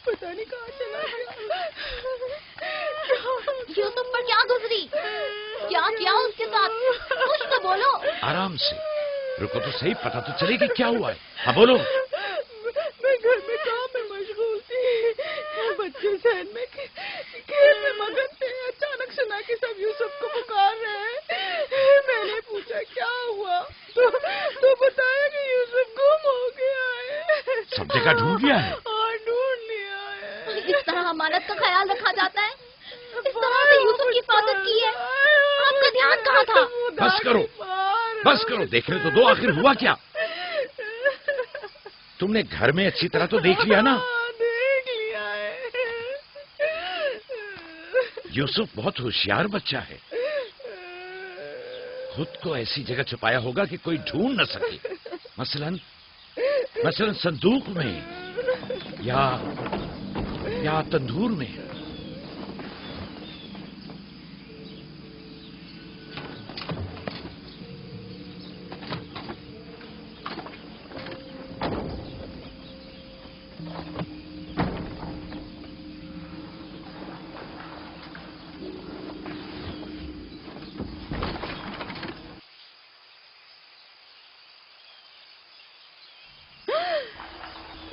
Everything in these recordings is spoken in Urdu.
پتہ نہیں کہاں چلا گیا. یوسف پر کیا گزری؟ کیا کیا اس کے ساتھ؟ کچھ تو بولو. آرام سے رکو تو صحیح، پتہ تو چلے کہ کیا ہوا ہے. ہاں بولو. میں گھر میں کام میں مشغول تھی، بچے ذہن میں کھیل میں مگن تھے. اچانک سنا کہ سب یوسف کو پکار رہے ہیں. میں نے پوچھا کیا ہوا تو بتایا کہ یوسف گم ہو گیا ہے. سب جگہ ڈھونڈ لیا ہے؟ ہاں ڈھونڈ لیا ہے. اس طرح امانت کا خیال رکھا جاتا ہے؟ اس طرح سے یوسف کی حفاظت کی ہے؟ آپ کا دھیان کہاں تھا؟ بس کرو بس کرو، دیکھنے تو دو آخر ہوا کیا. تم نے گھر میں اچھی طرح تو دیکھ لیا نا؟ دیکھ لیا ہے. یوسف بہت ہوشیار بچہ ہے، خود کو ایسی جگہ چھپایا ہوگا کہ کوئی ڈھونڈ نہ سکے. مثلا صندوق میں یا تندور میں.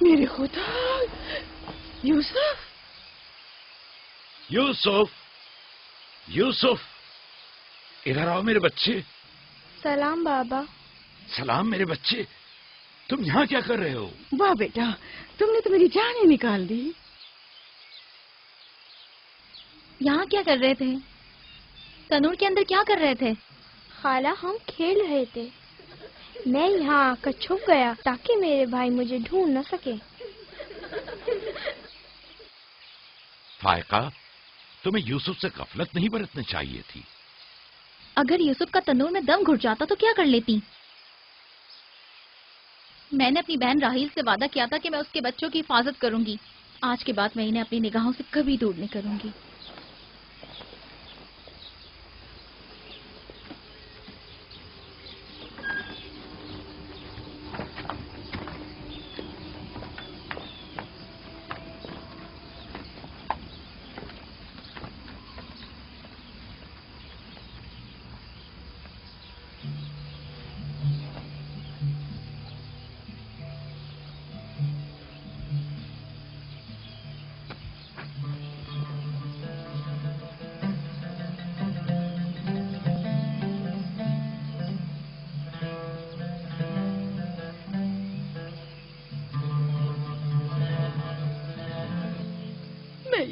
میرے خدا، یوسف یوسف یوسف ادھر آؤ میرے بچے. سلام بابا. سلام میرے بچے، تم یہاں کیا کر رہے ہو؟ واہ بیٹا، تم نے تو میری جان ہی نکال دی. یہاں کیا کر رہے تھے؟ تنور کے اندر کیا کر رہے تھے؟ خالہ ہم کھیل رہے تھے. میں یہاں آ کر چھپ گیا تاکہ میرے بھائی مجھے ڈھونڈ نہ سکے. فائقہ، تمہیں یوسف سے غفلت نہیں برتنی چاہیے تھی. اگر یوسف کا تنور میں دم گھٹ جاتا تو کیا کر لیتی؟ میں نے اپنی بہن راحیل سے وعدہ کیا تھا کہ میں اس کے بچوں کی حفاظت کروں گی. آج کے بعد میں انہیں اپنی نگاہوں سے کبھی دور نہیں کروں گی.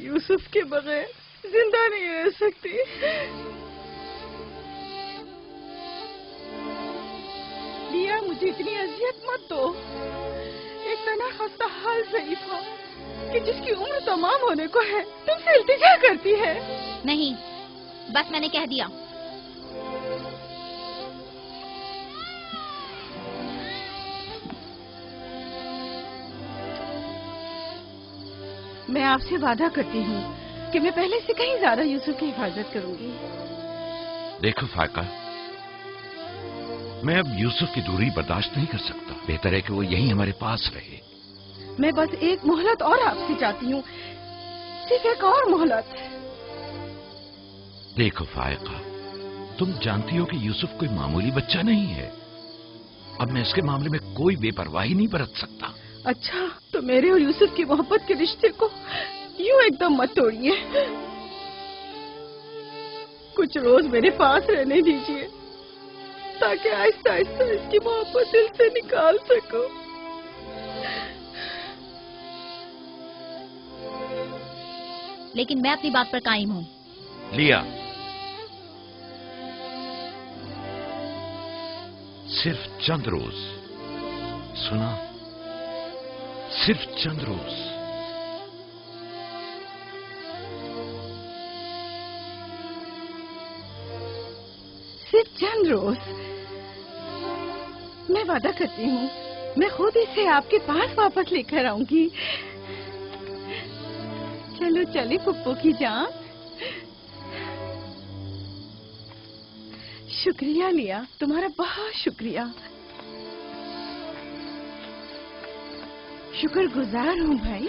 یوسف کے بغیر زندہ نہیں رہ سکتی. لیا، مجھے اتنی اذیت مت دو. ایک تنہا خستہ حال ضعیفہ کہ جس کی عمر تمام ہونے کو ہے تم سے التجا کرتی ہے. نہیں، بس میں نے کہہ دیا. میں آپ سے وعدہ کرتی ہوں کہ میں پہلے سے کہیں زیادہ یوسف کی حفاظت کروں گی. دیکھو فائقہ، میں اب یوسف کی دوری برداشت نہیں کر سکتا. بہتر ہے کہ وہ یہیں ہمارے پاس رہے. میں بس ایک مہلت اور آپ سے چاہتی ہوں، صرف ایک اور مہلت. دیکھو فائقہ، تم جانتی ہو کہ یوسف کوئی معمولی بچہ نہیں ہے. اب میں اس کے معاملے میں کوئی بے پرواہی نہیں برت سکتا. اچھا، تو میرے اور یوسف کی محبت کے رشتے کو یوں ایک دم مت توڑیے. کچھ روز میرے پاس رہنے دیجیے تاکہ آہستہ آہستہ اس کی محبت دل سے نکال سکوں. لیکن میں اپنی بات پر قائم ہوں. لیا، صرف چند روز. سنا؟ صرف چند روز. صرف چند روز. میں وعدہ کرتی ہوں میں خود اسے آپ کے پاس واپس لے کر آؤں گی. چلو چلے پپو کی جان. شکریہ لیا، تمہارا بہت شکریہ. شکر گزار ہوں بھائی.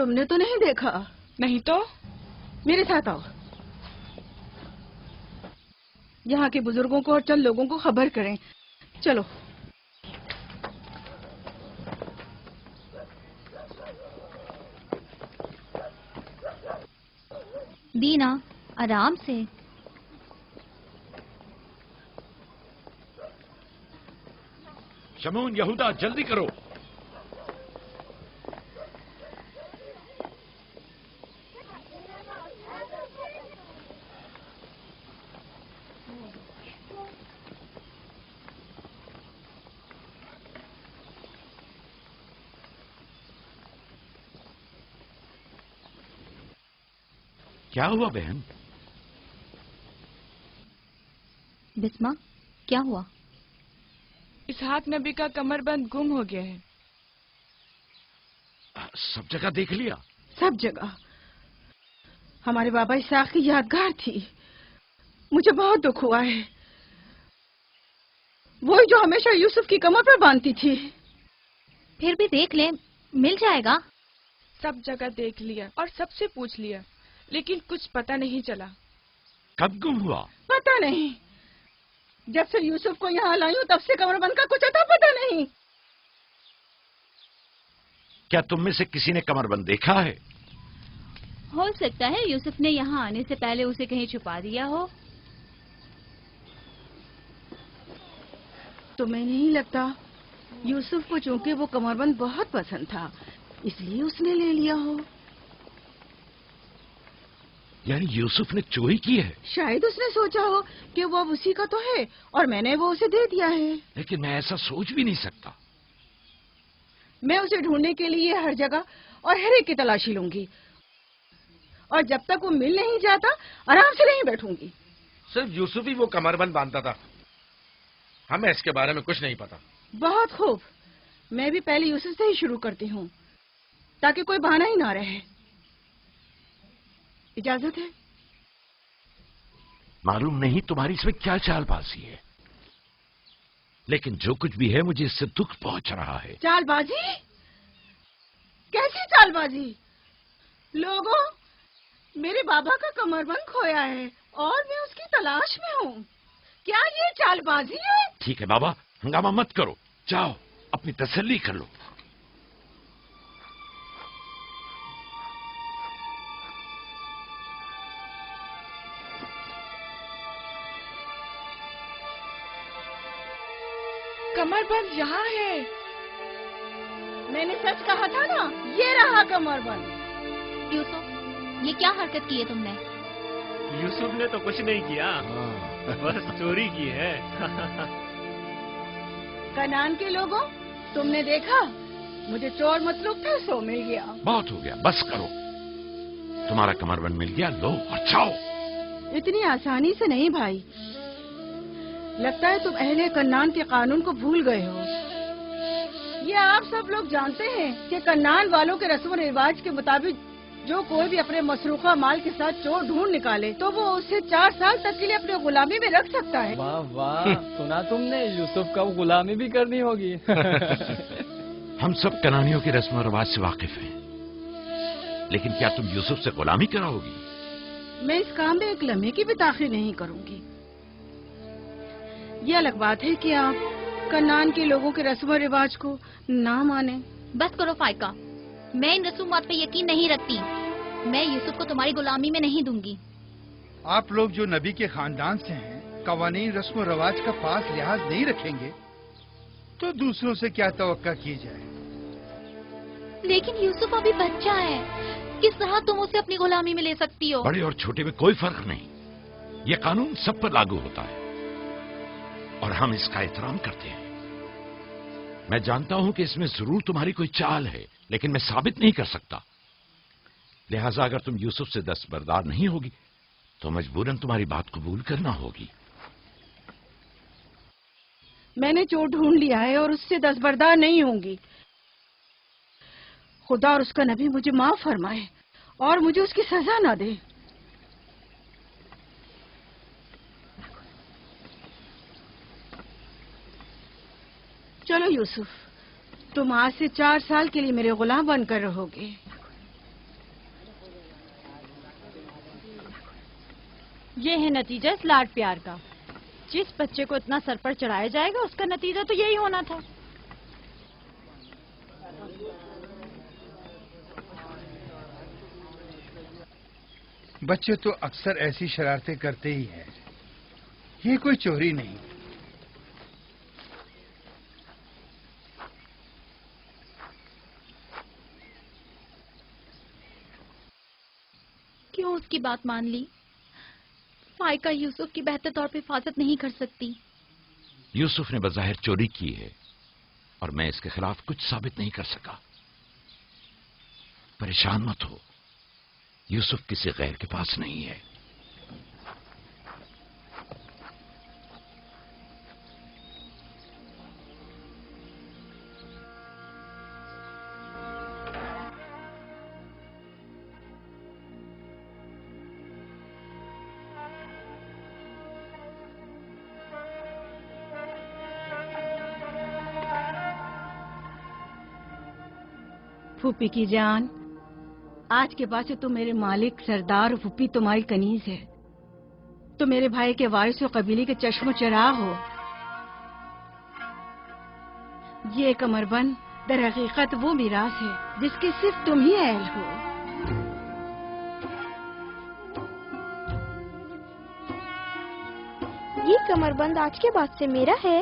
تم نے تو نہیں دیکھا؟ نہیں تو میرے ساتھ آؤ، یہاں کے بزرگوں کو اور چند لوگوں کو خبر کریں. چلو. دینا آرام سے. شمعون، یہودا، جلدی کرو. کیا ہوا بہن؟ بسما، کیا ہوا؟ اسحاق نبی کا کمر بند گم ہو گیا ہے. سب جگہ دیکھ لیا؟ سب جگہ. ہمارے بابا اسحاق کی یادگار تھی. مجھے بہت دکھ ہوا ہے. وہی جو ہمیشہ یوسف کی کمر پر باندھتی تھی. پھر بھی دیکھ لیں، مل جائے گا. سب جگہ دیکھ لیا اور سب سے پوچھ لیا، لیکن کچھ پتہ نہیں چلا. کب گم ہوا؟ پتہ نہیں. جب سے یوسف کو یہاں لائی ہوں تب سے کمر بند کا کچھ اتا پتہ نہیں. کیا تم میں سے کسی نے کمر بند دیکھا ہے؟ ہو سکتا ہے یوسف نے یہاں آنے سے پہلے اسے کہیں چھپا دیا ہو. تمہیں نہیں لگتا یوسف کو چونکہ وہ کمر بند بہت پسند تھا اس لیے اس نے لے لیا ہو؟ یعنی یوسف نے چوری کی ہے؟ شاید اس نے سوچا ہو کہ وہ اب اسی کا تو ہے اور میں نے وہ اسے دے دیا ہے. لیکن میں ایسا سوچ بھی نہیں سکتا. میں اسے ڈھونڈنے کے لیے ہر جگہ اور ہر ایک کی تلاشی لوں گی، اور جب تک وہ مل نہیں جاتا آرام سے نہیں بیٹھوں گی. صرف یوسف ہی وہ کمر بند باندھتا تھا، ہمیں اس کے بارے میں کچھ نہیں پتا. بہت خوب. میں بھی پہلے یوسف سے ہی شروع کرتی ہوں تاکہ کوئی بہانہ ہی نہ رہے. اجازت ہے؟ معلوم نہیں تمہاری اس میں کیا چال بازی ہے، لیکن جو کچھ بھی ہے مجھے اس سے دکھ پہنچ رہا ہے. چال بازی؟ کیسی چال بازی؟ لوگوں، میرے بابا کا کمر بند کھویا ہے اور میں اس کی تلاش میں ہوں. کیا یہ چال بازی ہے؟ ٹھیک ہے بابا، ہنگامہ مت کرو، جاؤ اپنی تسلی کر لو. کمر بند یہاں ہے. میں نے سچ کہا تھا نا، یہ رہا کمر بند. یوسف، یہ کیا حرکت کی ہے تم نے؟ یوسف نے تو کچھ نہیں کیا، بس چوری کی ہے. کنعان کے لوگوں، تم نے دیکھا مجھے چور مطلوب تھا، سو مل گیا. بہت ہو گیا، بس کرو. تمہارا کمر بند مل گیا، لو اور جاؤ. اتنی آسانی سے نہیں بھائی. لگتا ہے تم اہل کنعان کے قانون کو بھول گئے ہو. یہ آپ سب لوگ جانتے ہیں کہ کنعان والوں کے رسم و رواج کے مطابق جو کوئی بھی اپنے مسروقہ مال کے ساتھ چور ڈھونڈ نکالے تو وہ اسے 4 سال تک کے لیے اپنے غلامی میں رکھ سکتا ہے. واہ واہ، سنا تم نے؟ یوسف کا غلامی بھی کرنی ہوگی. ہم سب کنانیوں کے رسم و رواج سے واقف ہیں، لیکن کیا تم یوسف سے غلامی کراؤ گی؟ میں اس کام میں ایک لمحے کی بھی تاخیر نہیں کروں گی. یہ الگ بات ہے کہ آپ کنعان کے لوگوں کے رسم و رواج کو نہ مانیں. بس کرو فائقہ، میں ان رسومات پہ یقین نہیں رکھتی. میں یوسف کو تمہاری غلامی میں نہیں دوں گی. آپ لوگ جو نبی کے خاندان سے ہیں، قوانین رسم و رواج کا خاص لحاظ نہیں رکھیں گے تو دوسروں سے کیا توقع کی جائے؟ لیکن یوسف ابھی بچہ ہے، کس طرح تم اسے اپنی غلامی میں لے سکتی ہو؟ بڑے اور چھوٹے میں کوئی فرق نہیں. یہ قانون سب پر لاگو ہوتا ہے اور ہم اس کا احترام کرتے ہیں. میں جانتا ہوں کہ اس میں ضرور تمہاری کوئی چال ہے، لیکن میں ثابت نہیں کر سکتا. لہذا اگر تم یوسف سے دستبردار نہیں ہوگی تو مجبوراً تمہاری بات قبول کرنا ہوگی. میں نے چور ڈھونڈ لیا ہے اور اس سے دستبردار نہیں ہوں گی. خدا اور اس کا نبی مجھے معاف فرمائے اور مجھے اس کی سزا نہ دے. چلو یوسف، تم آج سے 4 سال کے لیے میرے غلام بن کر رہو گے. یہ ہے نتیجہ اس لاڈ پیار کا. جس بچے کو اتنا سر پر چڑھایا جائے گا اس کا نتیجہ تو یہی ہونا تھا. بچے تو اکثر ایسی شرارتیں کرتے ہی ہیں. یہ کوئی چوری نہیں. کیوں اس کی بات مان لی؟ فائقہ یوسف کی بہتر طور پہ حفاظت نہیں کر سکتی. یوسف نے بظاہر چوری کی ہے اور میں اس کے خلاف کچھ ثابت نہیں کر سکا. پریشان مت ہو، یوسف کسی غیر کے پاس نہیں ہے. پھوپھی کی جان، آج کے بعد سے تو میرے مالک سردار اور پھوپھی تمہاری کنیز ہے. تو میرے بھائی کے وارث و قبیلے کے چشم و چراغ ہو. یہ کمربند در حقیقت وہ میراث ہے جس کے صرف تم ہی اہل ہو. یہ کمربند آج کے بعد سے میرا ہے.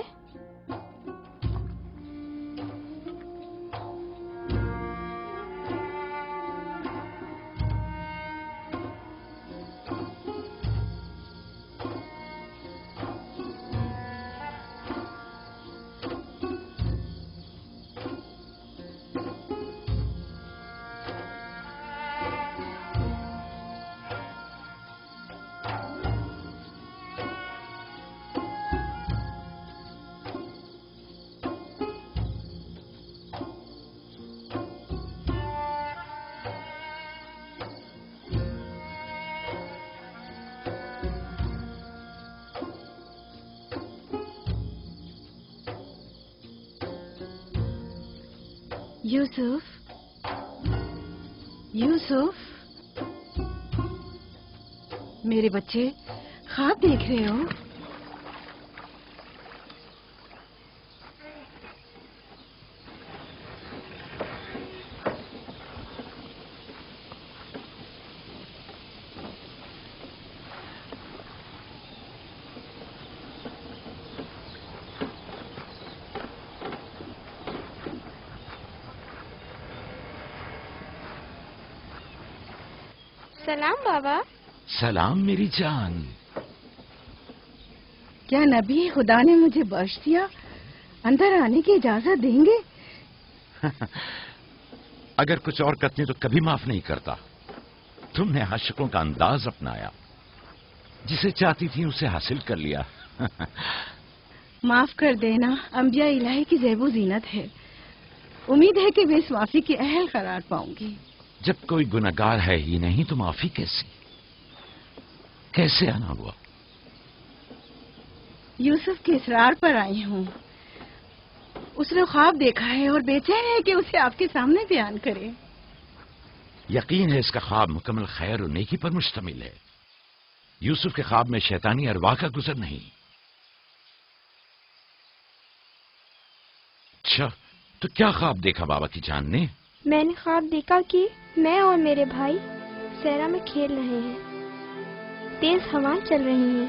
یوسف، یوسف، میرے بچے خواب دیکھ رہے ہو؟ سلام بابا. سلام میری جان. کیا نبی خدا نے مجھے بخش دیا؟ اندر آنے کی اجازت دیں گے؟ اگر کچھ اور کرتی تو کبھی معاف نہیں کرتا. تم نے عاشقوں کا انداز اپنایا، جسے چاہتی تھی اسے حاصل کر لیا. معاف کر دینا انبیاء الہی کی زیب و زینت ہے. امید ہے کہ میں اس معافی کی اہل قرار پاؤں گی. جب کوئی گناہگار ہے ہی نہیں تو معافی کیسے آنا ہوا؟ یوسف کے اصرار پر آئی ہوں. اس نے خواب دیکھا ہے اور بے چین ہے کہ اسے آپ کے سامنے بیان کرے. یقین ہے اس کا خواب مکمل خیر اور نیکی پر مشتمل ہے. یوسف کے خواب میں شیطانی ارواح کا گزر نہیں. اچھا، تو کیا خواب دیکھا بابا کی جان نے؟ میں نے خواب دیکھا کہ میں اور میرے بھائی صحرا میں کھیل رہے ہیں. تیز ہوائیں چل رہی ہیں.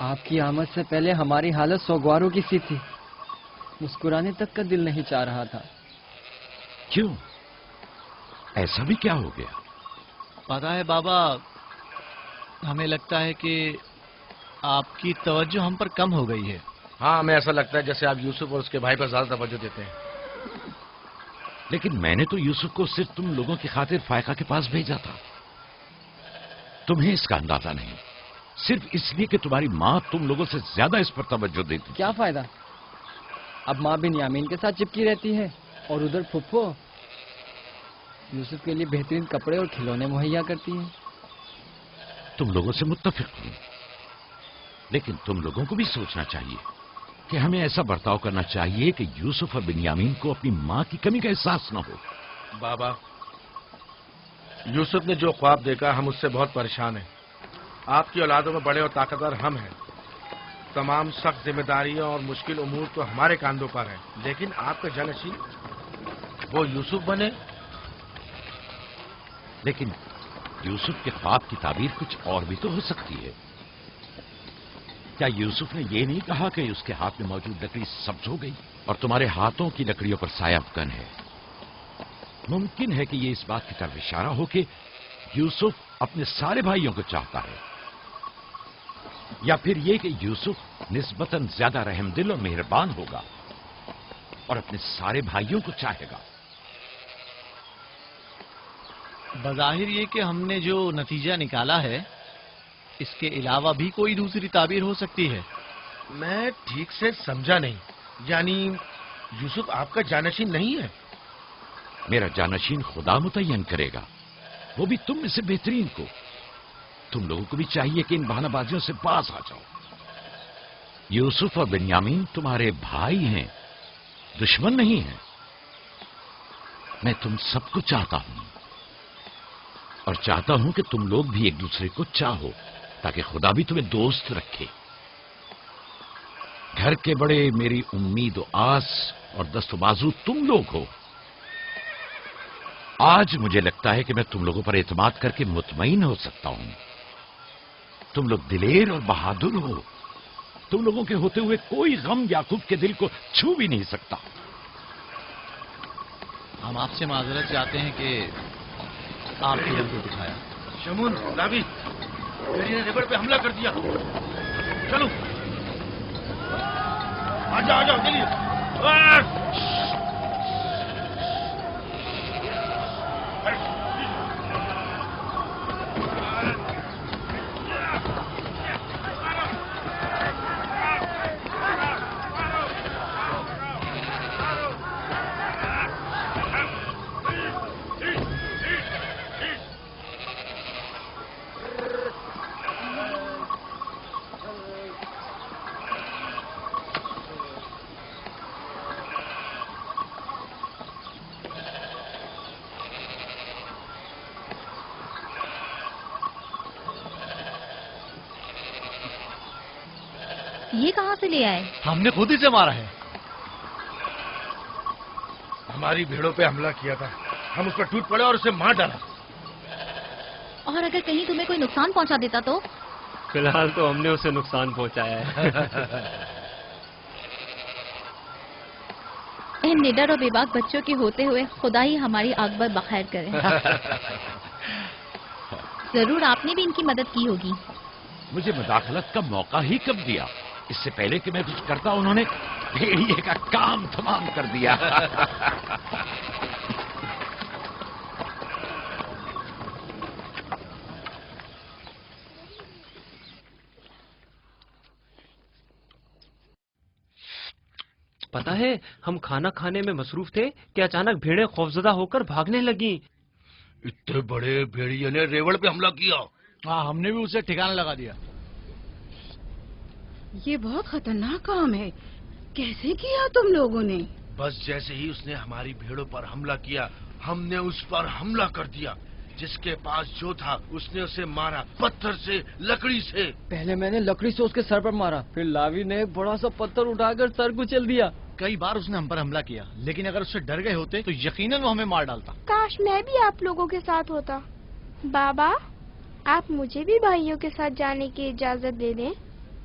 آپ کی آمد سے پہلے ہماری حالت سوگواروں کی سی تھی. مسکرانے تک کا دل نہیں چاہ رہا تھا. کیوں؟ ایسا بھی کیا ہو گیا؟ پتا ہے بابا، ہمیں لگتا ہے کہ آپ کی توجہ ہم پر کم ہو گئی ہے. ہاں، ہمیں ایسا لگتا ہے جیسے آپ یوسف اور اس کے بھائی پر زیادہ توجہ دیتے ہیں. لیکن میں نے تو یوسف کو صرف تم لوگوں کی خاطر فائقہ کے پاس بھیجا تھا. تمہیں اس کا اندازہ نہیں، صرف اس لیے کہ تمہاری ماں تم لوگوں سے زیادہ اس پر توجہ دیتی. کیا فائدہ؟ اب ماں بنیامین کے ساتھ چپکی رہتی ہے اور ادھر پھپھو یوسف کے لیے بہترین کپڑے اور کھلونے مہیا کرتی ہیں. تم لوگوں سے متفق ہوں، لیکن تم لوگوں کو بھی سوچنا چاہیے کہ ہمیں ایسا برتاؤ کرنا چاہیے کہ یوسف اور بنیامین کو اپنی ماں کی کمی کا احساس نہ ہو. بابا، یوسف نے جو خواب دیکھا ہم اس سے بہت پریشان ہیں. آپ کی اولادوں میں بڑے اور طاقتور ہم ہیں. تمام سخت ذمہ داریاں اور مشکل امور تو ہمارے کاندھوں پر ہیں، لیکن آپ کا جانشین وہ یوسف بنے. لیکن یوسف کے خواب کی تعبیر کچھ اور بھی تو ہو سکتی ہے. کیا یوسف نے یہ نہیں کہا کہ اس کے ہاتھ میں موجود لکڑی سبز ہو گئی اور تمہارے ہاتھوں کی لکڑیوں پر سایہ افکن ہے؟ ممکن ہے کہ یہ اس بات کی طرف اشارہ ہو کہ یوسف اپنے سارے بھائیوں کو چاہتا ہے، یا پھر یہ کہ یوسف نسبتاً زیادہ رحم دل اور مہربان ہوگا اور اپنے سارے بھائیوں کو چاہے گا. بظاہر یہ کہ ہم نے جو نتیجہ نکالا ہے اس کے علاوہ بھی کوئی دوسری تعبیر ہو سکتی ہے. میں ٹھیک سے سمجھا نہیں. یعنی یوسف آپ کا جانشین نہیں ہے؟ میرا جانشین خدا متعین کرے گا، وہ بھی تم میں سے بہترین کو. تم لوگوں کو بھی چاہیے کہ ان بہانہ بازیوں سے باز آ جاؤ. یوسف اور بنیامین تمہارے بھائی ہیں، دشمن نہیں ہیں. میں تم سب کو چاہتا ہوں اور چاہتا ہوں کہ تم لوگ بھی ایک دوسرے کو چاہو تاکہ خدا بھی تمہیں دوست رکھے. گھر کے بڑے میری امید و آس اور دست و بازو تم لوگ ہو. آج مجھے لگتا ہے کہ میں تم لوگوں پر اعتماد کر کے مطمئن ہو سکتا ہوں. تم لوگ دلیر اور بہادر ہو. تم لوگوں کے ہوتے ہوئے کوئی غم یعقوب کے دل کو چھو بھی نہیں سکتا. ہم آپ سے معذرت چاہتے ہیں کہ آپ نے ہم کو دکھایا. شمون، لاوی، میری نے ریبڑ پہ حملہ کر دیا. چلو آ جاؤ چلیے. یہ کہاں سے لے آئے؟ ہم نے خود ہی سے مارا ہے. ہماری بھیڑوں پہ حملہ کیا تھا، ہم اس پر ٹوٹ پڑے اور اسے مار ڈالا. اور اگر کہیں تمہیں کوئی نقصان پہنچا دیتا تو؟ فی الحال تو ہم نے اسے نقصان پہنچایا ہے. ان نڈر اور بے باک بچوں کے ہوتے ہوئے خدا ہی ہماری عاقبت بخیر کرے. ضرور آپ نے بھی ان کی مدد کی ہوگی. مجھے مداخلت کا موقع ہی کب دیا؟ اس سے پہلے کہ میں کچھ کرتا انہوں نے بھیڑیے کا کام تمام کر دیا. پتا ہے ہم کھانا کھانے میں مصروف تھے کہ اچانک بھیڑیں خوفزدہ ہو کر بھاگنے لگیں. اتنے بڑے بھیڑیے نے ریوڑ پہ حملہ کیا. ہاں، ہم نے بھی اسے ٹھکانا لگا دیا. یہ بہت خطرناک کام ہے. کیسے کیا تم لوگوں نے؟ بس جیسے ہی اس نے ہماری بھیڑوں پر حملہ کیا ہم نے اس پر حملہ کر دیا. جس کے پاس جو تھا اس نے اسے مارا، پتھر سے، لکڑی سے. پہلے میں نے لکڑی سے اس کے سر پر مارا، پھر لاوی نے ایک بڑا سا پتھر اٹھا کر سر کچل دیا. کئی بار اس نے ہم پر حملہ کیا، لیکن اگر اس سے ڈر گئے ہوتے تو یقیناً وہ ہمیں مار ڈالتا. کاش میں بھی آپ لوگوں کے ساتھ ہوتا. بابا، آپ مجھے بھی بھائیوں کے ساتھ جانے کی اجازت دے دیں.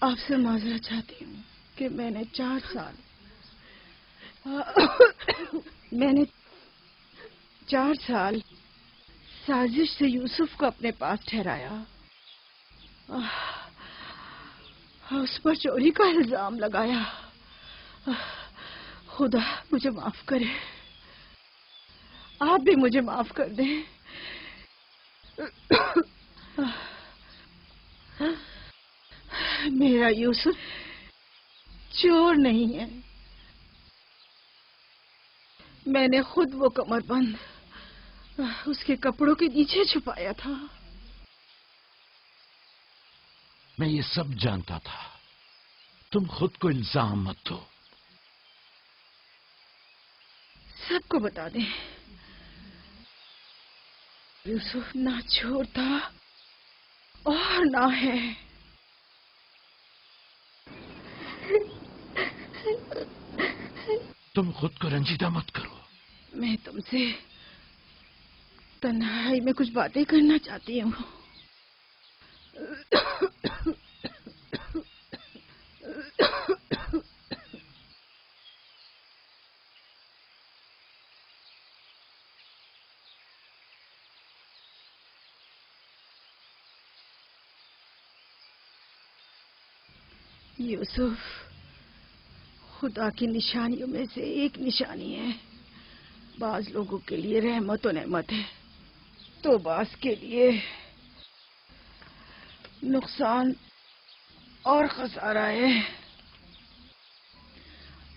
آپ سے معذرت چاہتی ہوں کہ میں نے 4 سال سازش سے یوسف کو اپنے پاس ٹھہرایا، اس پر چوری کا الزام لگایا۔ خدا مجھے معاف کرے، آپ بھی مجھے معاف کر دیں۔ میرا یوسف چور نہیں ہے، میں نے خود وہ کمر بند اس کے کپڑوں کے نیچے چھپایا تھا۔ میں یہ سب جانتا تھا، تم خود کو الزام مت دو۔ سب کو بتا دیں، یوسف نہ چور تھا اور نہ ہے۔ تم خود کو رنجیدہ مت کرو۔ میں تم سے تنہائی میں کچھ باتیں کرنا چاہتی ہوں۔ یوسف خدا کی نشانیوں میں سے ایک نشانی ہے۔ بعض لوگوں کے لیے رحمت و نعمت ہے تو بعض کے لیے نقصان اور خسارہ ہے۔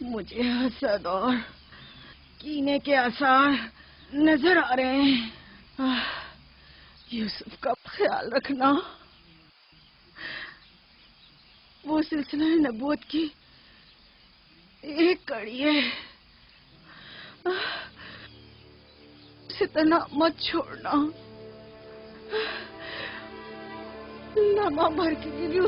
مجھے حسد اور کینے کے آثار نظر آ رہے ہیں۔ یوسف کا خیال رکھنا، وہ سلسلہ نبوت کی ایک کڑی ہے، اسے تنہا مت چھوڑنا۔ لمحہ بھر کے لیے بھی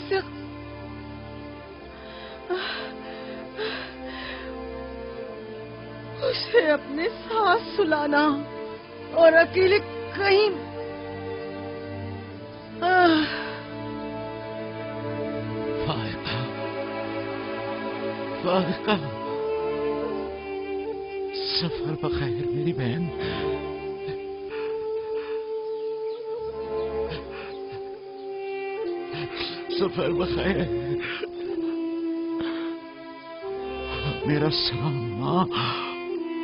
اسے اپنے ساتھ سلانا اور اکیلے کہیں فائقہ، سفر بخیر میری بہن۔ سفر بخیر۔ میرا سلام ماں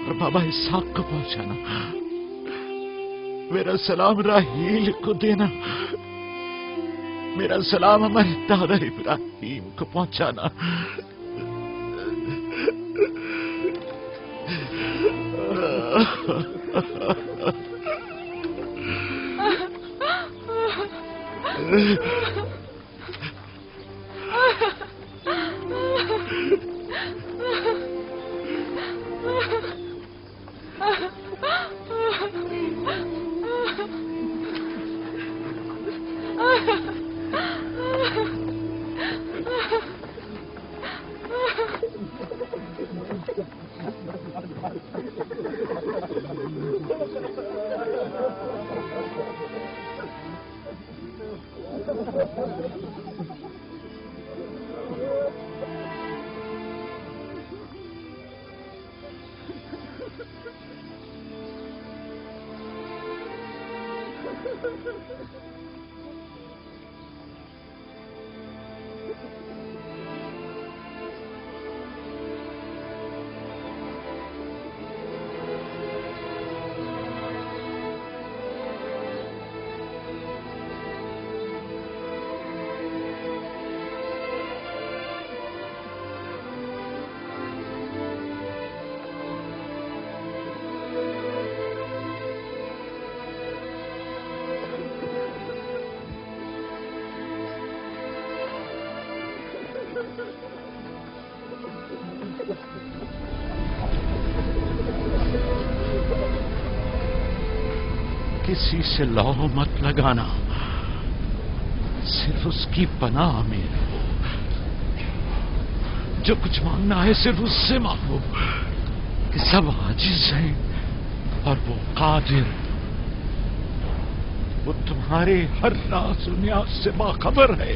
اور بابا اسحاق کو پہنچانا، میرا سلام راہیل کو دینا، میرا سلام ہمارے دادا ابراہیم کو پہنچانا۔ کسی سے لو مت لگانا، صرف اس کی پناہ میں رہو۔ جو کچھ مانگنا ہے صرف اس سے مانگو کہ سب عاجز ہیں اور وہ قادر، وہ تمہارے ہر راز و نیاز سے باخبر ہے